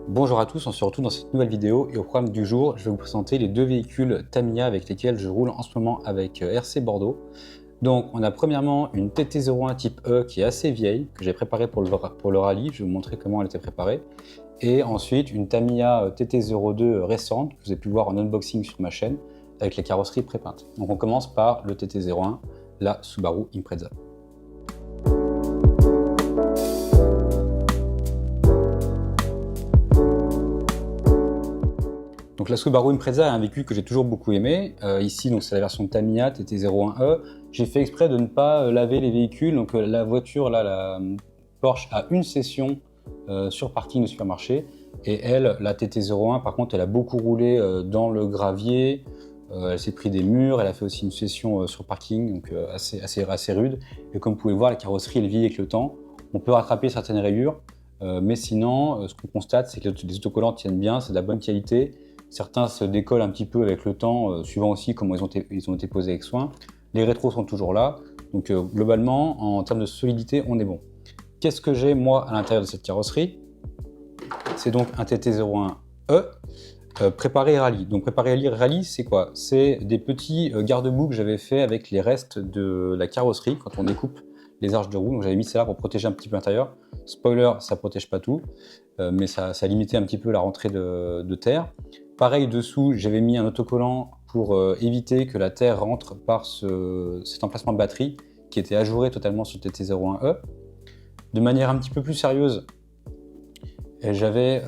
Bonjour à tous, on se retrouve dans cette nouvelle vidéo et au programme du jour, je vais vous présenter les deux véhicules Tamiya avec lesquels je roule en ce moment avec RC Bordeaux. Donc on a premièrement une TT01 type E qui est assez vieille, que j'ai préparée pour le rallye, je vais vous montrer comment elle était préparée. Et ensuite une Tamiya TT02 récente, que vous avez pu voir en unboxing sur ma chaîne, avec les carrosseries prépeintes. Donc on commence par le TT01, la Subaru Impreza. Donc la Subaru Impreza est un véhicule que j'ai toujours beaucoup aimé. Ici, donc c'est la version Tamiya TT01E. J'ai fait exprès de ne pas laver les véhicules. Donc la voiture, là, la Porsche a une session sur parking de supermarché. Et elle, la TT01, par contre, elle a beaucoup roulé dans le gravier. Elle s'est pris des murs. Elle a fait aussi une session sur parking, donc assez rude. Et comme vous pouvez voir, la carrosserie, elle vieillit avec le temps. On peut rattraper certaines rayures. Mais sinon, ce qu'on constate, c'est que les autocollants tiennent bien, c'est de la bonne qualité. Certains se décollent un petit peu avec le temps, suivant aussi comment ils ont été posés avec soin. Les rétros sont toujours là. Donc globalement, en termes de solidité, on est bon. Qu'est-ce que j'ai moi à l'intérieur de cette carrosserie? C'est donc un TT01E préparé rallye. Donc préparé rallye, c'est quoi? C'est des petits garde-boue que j'avais fait avec les restes de la carrosserie quand on découpe les arches de roue. Donc j'avais mis ça là pour protéger un petit peu l'intérieur. Spoiler, ça protège pas tout, mais ça limitait un petit peu la rentrée de terre. Pareil dessous, j'avais mis un autocollant pour éviter que la terre rentre par cet emplacement de batterie qui était ajouré totalement sur le TT01E. De manière un petit peu plus sérieuse, j'avais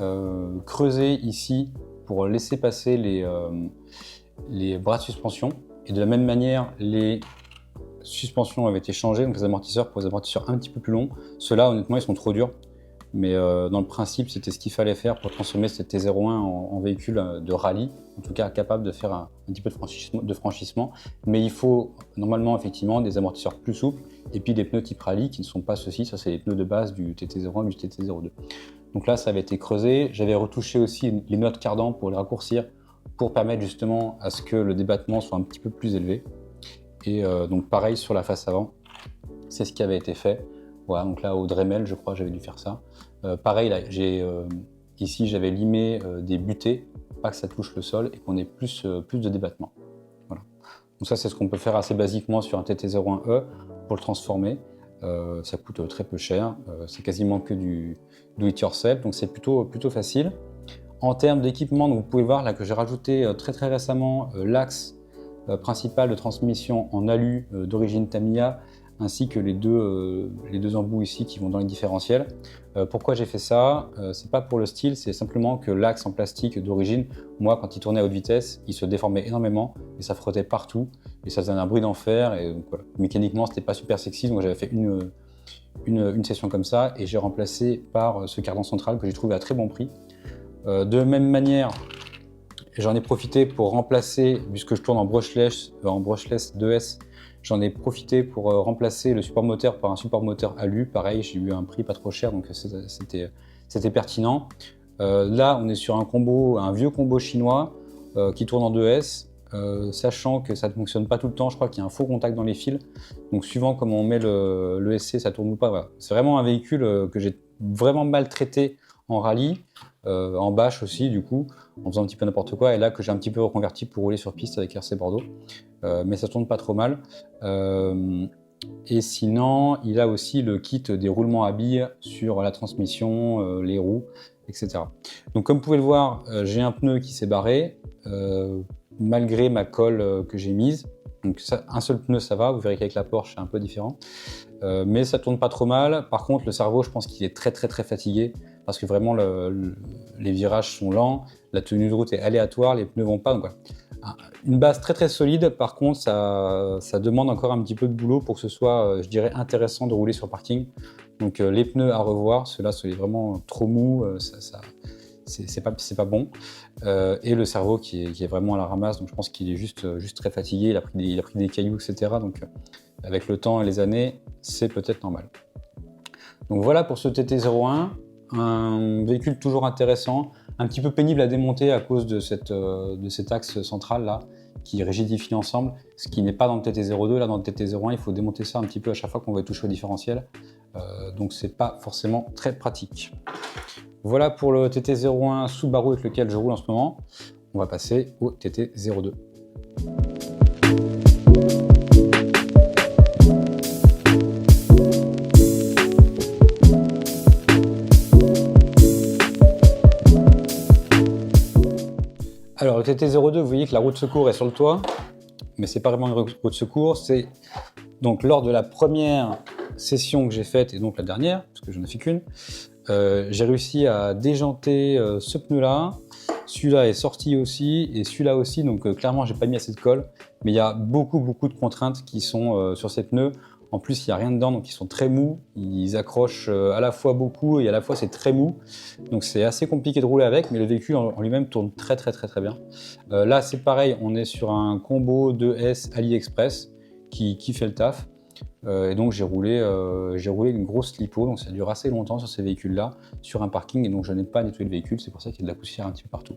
creusé ici pour laisser passer les bras de suspension. Et de la même manière, les suspensions avaient été changées, donc les amortisseurs pour les amortisseurs un petit peu plus longs. Ceux-là, honnêtement, ils sont trop durs. Mais dans le principe, c'était ce qu'il fallait faire pour transformer cette T01 en véhicule de rallye, en tout cas capable de faire un petit peu de franchissement. Mais il faut normalement effectivement des amortisseurs plus souples et puis des pneus type rallye qui ne sont pas ceux-ci. Ça, c'est les pneus de base du TT01 et du TT02. Donc là, ça avait été creusé. J'avais retouché aussi les notes cardans pour les raccourcir, pour permettre justement à ce que le débattement soit un petit peu plus élevé. Et donc pareil sur la face avant, c'est ce qui avait été fait. Voilà, donc là au Dremel, je crois, j'avais dû faire ça. Pareil, là, ici, j'avais limé des butées, pas que ça touche le sol et qu'on ait plus de débattement. Voilà. Donc ça, c'est ce qu'on peut faire assez basiquement sur un TT01E pour le transformer. Ça coûte très peu cher, c'est quasiment que du do it yourself, donc c'est plutôt facile. En termes d'équipement, vous pouvez voir là que j'ai rajouté très récemment l'axe principal de transmission en alu d'origine Tamiya, ainsi que les deux embouts ici qui vont dans les différentiels. Pourquoi j'ai fait ça? C'est pas pour le style, c'est simplement que l'axe en plastique d'origine, moi quand il tournait à haute vitesse, il se déformait énormément et ça frottait partout et ça faisait un bruit d'enfer. Et donc, voilà. Mécaniquement, c'était pas super sexy, donc j'avais fait une session comme ça et j'ai remplacé par ce cardan central que j'ai trouvé à très bon prix. De même manière, j'en ai profité pour remplacer, puisque je tourne en brushless 2S, j'en ai profité pour remplacer le support moteur par un support moteur alu. Pareil, j'ai eu un prix pas trop cher, donc c'était pertinent. Là, on est sur un vieux combo chinois qui tourne en 2S, sachant que ça ne fonctionne pas tout le temps. Je crois qu'il y a un faux contact dans les fils. Donc, suivant comment on met le SC, ça tourne ou pas. Voilà. C'est vraiment un véhicule que j'ai vraiment maltraité en rallye, en bâche aussi, du coup, en faisant un petit peu n'importe quoi. Et là, que j'ai un petit peu reconverti pour rouler sur piste avec RC Bordeaux. Mais ça tourne pas trop mal. Et sinon, il a aussi le kit des roulements à billes sur la transmission, les roues, etc. Donc comme vous pouvez le voir, j'ai un pneu qui s'est barré, malgré ma colle que j'ai mise. Donc ça, un seul pneu, ça va, vous verrez qu'avec la Porsche, c'est un peu différent. Mais ça tourne pas trop mal. Par contre, le cerveau, je pense qu'il est très fatigué, parce que vraiment, les virages sont lents, la tenue de route est aléatoire, les pneus vont pas. Donc voilà. Une base très solide, par contre, ça demande encore un petit peu de boulot pour que ce soit, je dirais, intéressant de rouler sur parking. Donc les pneus à revoir, ceux-là, c'est vraiment trop mou, c'est pas bon. Et le cerveau qui est vraiment à la ramasse, donc je pense qu'il est juste très fatigué, il a pris des cailloux, etc. Donc avec le temps et les années, c'est peut-être normal. Donc voilà pour ce TT01, un véhicule toujours intéressant, un petit peu pénible à démonter à cause de cet axe central là, qui rigidifie l'ensemble, ce qui n'est pas dans le TT02. Là, dans le TT01, il faut démonter ça un petit peu à chaque fois qu'on va toucher au différentiel, donc c'est pas forcément très pratique. Voilà pour le TT01 Subaru avec lequel je roule en ce moment. On va passer au TT02. Alors le TT02, vous voyez que la roue de secours est sur le toit, mais c'est pas vraiment une roue de secours, c'est donc lors de la première session que j'ai faite, et donc la dernière, parce que je n'en ai fait qu'une, j'ai réussi à déjanter ce pneu-là. Celui-là est sorti aussi, et celui-là aussi, donc clairement j'ai pas mis assez de colle, mais il y a beaucoup de contraintes qui sont sur ces pneus. En plus, il n'y a rien dedans, donc ils sont très mous, ils accrochent à la fois beaucoup et à la fois c'est très mou. Donc c'est assez compliqué de rouler avec, mais le véhicule en lui-même tourne très bien. Là c'est pareil, on est sur un combo 2S AliExpress qui fait le taf. Et donc j'ai roulé une grosse lipo, donc ça dure assez longtemps sur ces véhicules-là, sur un parking, et donc je n'ai pas nettoyé le véhicule, c'est pour ça qu'il y a de la poussière un petit peu partout.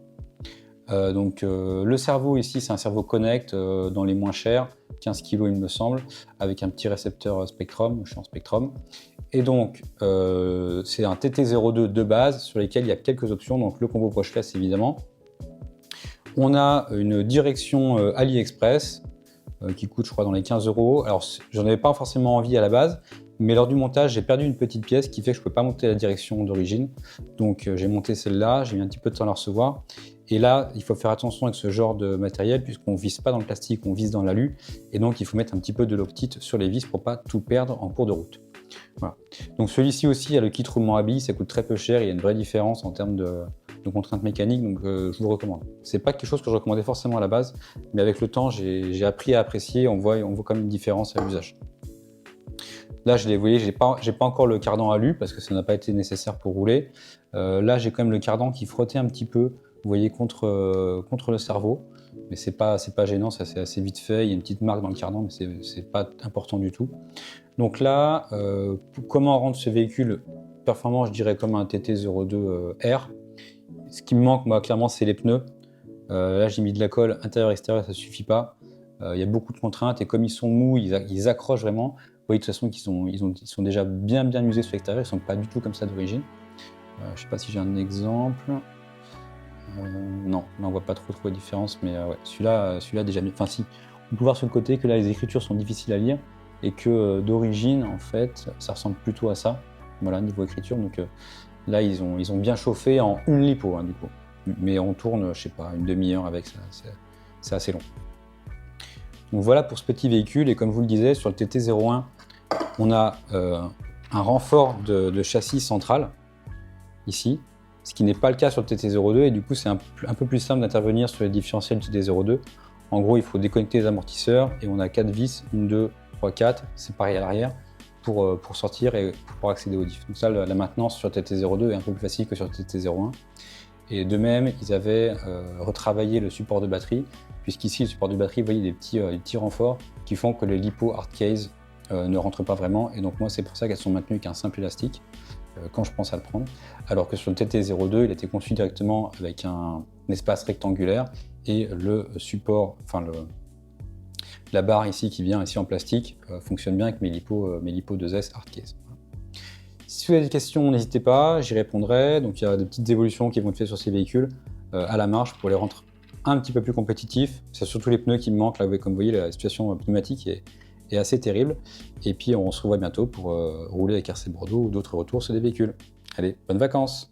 Le cerveau ici, c'est un cerveau Connect dans les moins chers, 15 kg il me semble, avec un petit récepteur Spectrum, je suis en Spectrum. Et donc c'est un TT02 de base sur lesquels il y a quelques options, donc le combo brushless évidemment. On a une direction AliExpress qui coûte je crois dans les 15 €. Alors j'en avais pas forcément envie à la base, mais lors du montage j'ai perdu une petite pièce qui fait que je ne peux pas monter la direction d'origine. Donc j'ai monté celle-là, j'ai mis un petit peu de temps à la recevoir. Et là, il faut faire attention avec ce genre de matériel puisqu'on ne vise pas dans le plastique, on vise dans l'alu. Et donc, il faut mettre un petit peu de Loctite sur les vis pour ne pas tout perdre en cours de route. Voilà. Donc celui-ci aussi a le kit roulement à billes, ça coûte très peu cher, il y a une vraie différence en termes de contraintes mécaniques, donc je vous le recommande. C'est pas quelque chose que je recommandais forcément à la base, mais avec le temps, j'ai appris à apprécier, on voit quand même une différence à l'usage. Là, vous voyez, j'ai pas encore le cardan alu parce que ça n'a pas été nécessaire pour rouler. Là, j'ai quand même le cardan qui frottait un petit peu, vous voyez, contre le cerveau, mais c'est pas gênant, ça c'est assez vite fait. Il y a une petite marque dans le cardan, mais c'est pas important du tout. Donc là, comment rendre ce véhicule performant, je dirais comme un TT02 R. Ce qui me manque, moi, clairement, c'est les pneus. Là, j'ai mis de la colle intérieur-extérieur, ça suffit pas. Il y a beaucoup de contraintes et comme ils sont mous, ils accrochent vraiment. Vous voyez de toute façon qu'ils sont déjà bien usés sur l'extérieur, ils sont pas du tout comme ça d'origine. Je sais pas si j'ai un exemple. Non, là on voit pas trop la différence, mais ouais, celui-là déjà mieux. Enfin si, on peut voir sur le côté que là les écritures sont difficiles à lire et que d'origine en fait ça ressemble plutôt à ça. Voilà, niveau écriture, donc là ils ont bien chauffé en une lipo du coup. Mais on tourne, je sais pas, une demi-heure avec ça, c'est assez long. Donc voilà pour ce petit véhicule, et comme je vous le disais, sur le TT01, on a un renfort de châssis central, ici, ce qui n'est pas le cas sur le TT02, et du coup c'est un peu plus simple d'intervenir sur les différentiels du TT02. En gros, il faut déconnecter les amortisseurs, et on a 4 vis, 1, 2, 3, 4, c'est pareil à l'arrière, pour sortir et pour pouvoir accéder au diff. Donc ça, la maintenance sur le TT02 est un peu plus facile que sur le TT01. Et de même, ils avaient retravaillé le support de batterie, puisqu'ici, le support de batterie, vous voyez, des petits renforts qui font que les lipo hardcase ne rentrent pas vraiment. Et donc moi, c'est pour ça qu'elles sont maintenues avec un simple élastique quand je pense à le prendre. Alors que sur le TT02, il était conçu directement avec un espace rectangulaire et le support, enfin la barre ici qui vient ici en plastique fonctionne bien avec mes lipo 2S hardcase. Si vous avez des questions, n'hésitez pas, j'y répondrai. Donc il y a des petites évolutions qui vont être faites sur ces véhicules à la marge pour les rendre un petit peu plus compétitifs. C'est surtout les pneus qui me manquent. Là, comme vous voyez, la situation pneumatique est assez terrible. Et puis on se revoit bientôt pour rouler avec RC Bordeaux ou d'autres retours sur des véhicules. Allez, bonnes vacances!